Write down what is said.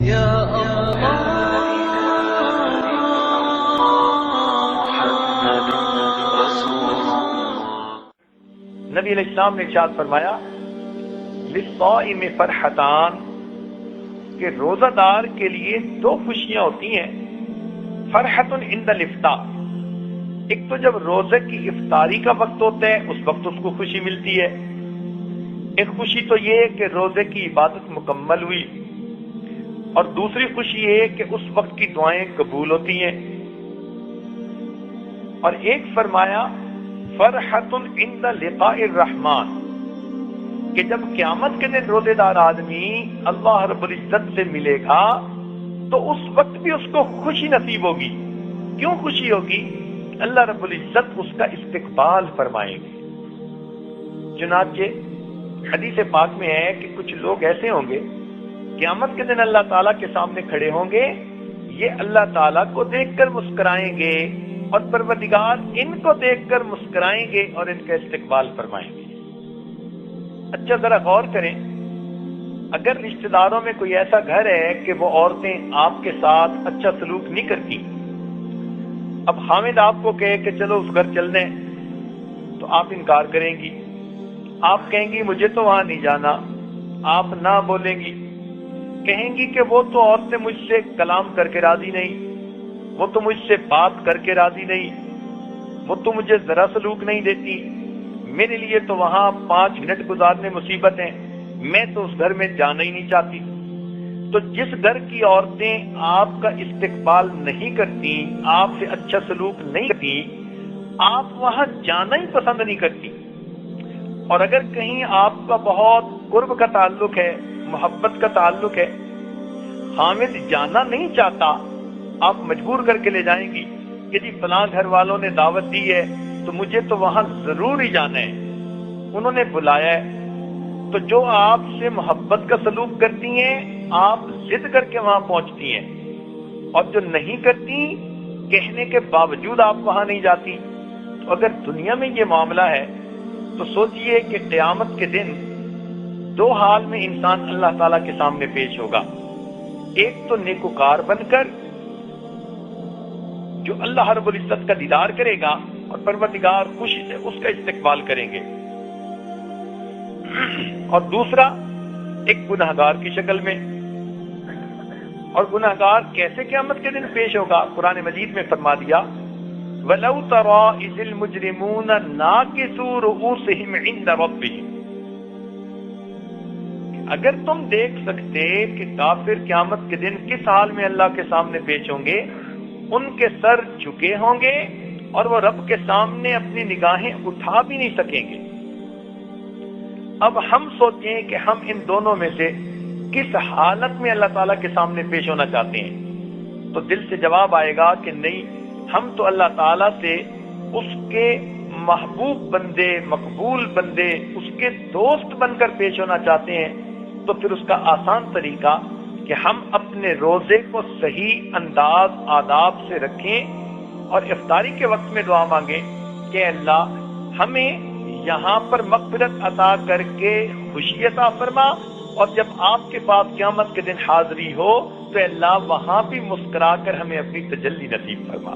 نبی علیہ السلام نے ارشاد فرمایا للصائم فرحتان، کہ روزہ دار کے لیے دو خوشیاں ہوتی ہیں. فرحت عند الافطار، ایک تو جب روزے کی افطاری کا وقت ہوتا ہے اس وقت اس کو خوشی ملتی ہے. ایک خوشی تو یہ ہے کہ روزے کی عبادت مکمل ہوئی، اور دوسری خوشی یہ ہے کہ اس وقت کی دعائیں قبول ہوتی ہیں. اور ایک فرمایا فرحت عند لقاء الرحمن، کہ جب قیامت کے دن روزے دار آدمی اللہ رب العزت سے ملے گا تو اس وقت بھی اس کو خوشی نصیب ہوگی. کیوں خوشی ہوگی؟ اللہ رب العزت اس کا استقبال فرمائیں گے. چنانچہ حدیث پاک میں ہے کہ کچھ لوگ ایسے ہوں گے قیامت کے دن اللہ تعالیٰ کے سامنے کھڑے ہوں گے، یہ اللہ تعالیٰ کو دیکھ کر مسکرائیں گے اور پروردگار ان کو دیکھ کر مسکرائیں گے اور ان کا استقبال فرمائیں گے. اچھا ذرا غور کریں، اگر رشتہ داروں میں کوئی ایسا گھر ہے کہ وہ عورتیں آپ کے ساتھ اچھا سلوک نہیں کرتی، اب حامد آپ کو کہے کہ چلو اس گھر چل دیں تو آپ انکار کریں گی. آپ کہیں گی مجھے تو وہاں نہیں جانا، آپ نہ بولیں گی. کہیں گی کہ وہ تو عورتیں مجھ سے کلام کر کے راضی نہیں، وہ تو مجھ سے بات کر کے راضی نہیں، وہ تو مجھے ذرا سلوک نہیں دیتی، میرے لیے تو وہاں 5 منٹ گزارنے مصیبت ہیں، میں تو اس گھر میں جانا ہی نہیں چاہتی. تو جس گھر کی عورتیں آپ کا استقبال نہیں کرتی، آپ سے اچھا سلوک نہیں کرتی، آپ وہاں جانا ہی پسند نہیں کرتی. اور اگر کہیں آپ کا بہت قرب کا تعلق ہے، محبت کا تعلق ہے، حامد جانا نہیں چاہتا، آپ مجبور کر کے لے جائیں گی کہ جی فلاں گھر والوں نے دعوت دی ہے تو مجھے تو وہاں ضرور ہی جانا ہے، انہوں نے بلایا ہے. تو جو آپ سے محبت کا سلوک کرتی ہیں آپ ضد کر کے وہاں پہنچتی ہیں، اور جو نہیں کرتی کہنے کے باوجود آپ وہاں نہیں جاتی. تو اگر دنیا میں یہ معاملہ ہے تو سوچئے کہ قیامت کے دن 2 حال میں انسان اللہ تعالیٰ کے سامنے پیش ہوگا. ایک تو نیکوکار بن کر جو اللہ رب العزت کا دیدار کرے گا اور پروردگار خوشی سے اس کا استقبال کریں گے، اور دوسرا ایک گناہگار کی شکل میں. اور گناہگار کیسے قیامت کے دن پیش ہوگا؟ قرآن مجید میں فرما دیا وَلَوْ تَرَىٰ إِذِ الْمُجْرِمُونَ نَاكِسُو رُءُوسِهِمْ عِندَ رَبِّهِمْ، اگر تم دیکھ سکتے کہ کافر قیامت کے دن کس حال میں اللہ کے سامنے پیش ہوں گے، ان کے سر جھکے ہوں گے اور وہ رب کے سامنے اپنی نگاہیں اٹھا بھی نہیں سکیں گے. اب ہم سوچیں کہ ہم ان دونوں میں سے کس حالت میں اللہ تعالیٰ کے سامنے پیش ہونا چاہتے ہیں، تو دل سے جواب آئے گا کہ نہیں، ہم تو اللہ تعالیٰ سے اس کے محبوب بندے، مقبول بندے، اس کے دوست بن کر پیش ہونا چاہتے ہیں. تو پھر اس کا آسان طریقہ کہ ہم اپنے روزے کو صحیح انداز آداب سے رکھیں اور افطاری کے وقت میں دعا مانگیں کہ اللہ ہمیں یہاں پر مغفرت عطا کر کے خوشی عطا فرما، اور جب آپ کے پاس قیامت کے دن حاضری ہو تو اللہ وہاں بھی مسکرا کر ہمیں اپنی تجلی نصیب فرما.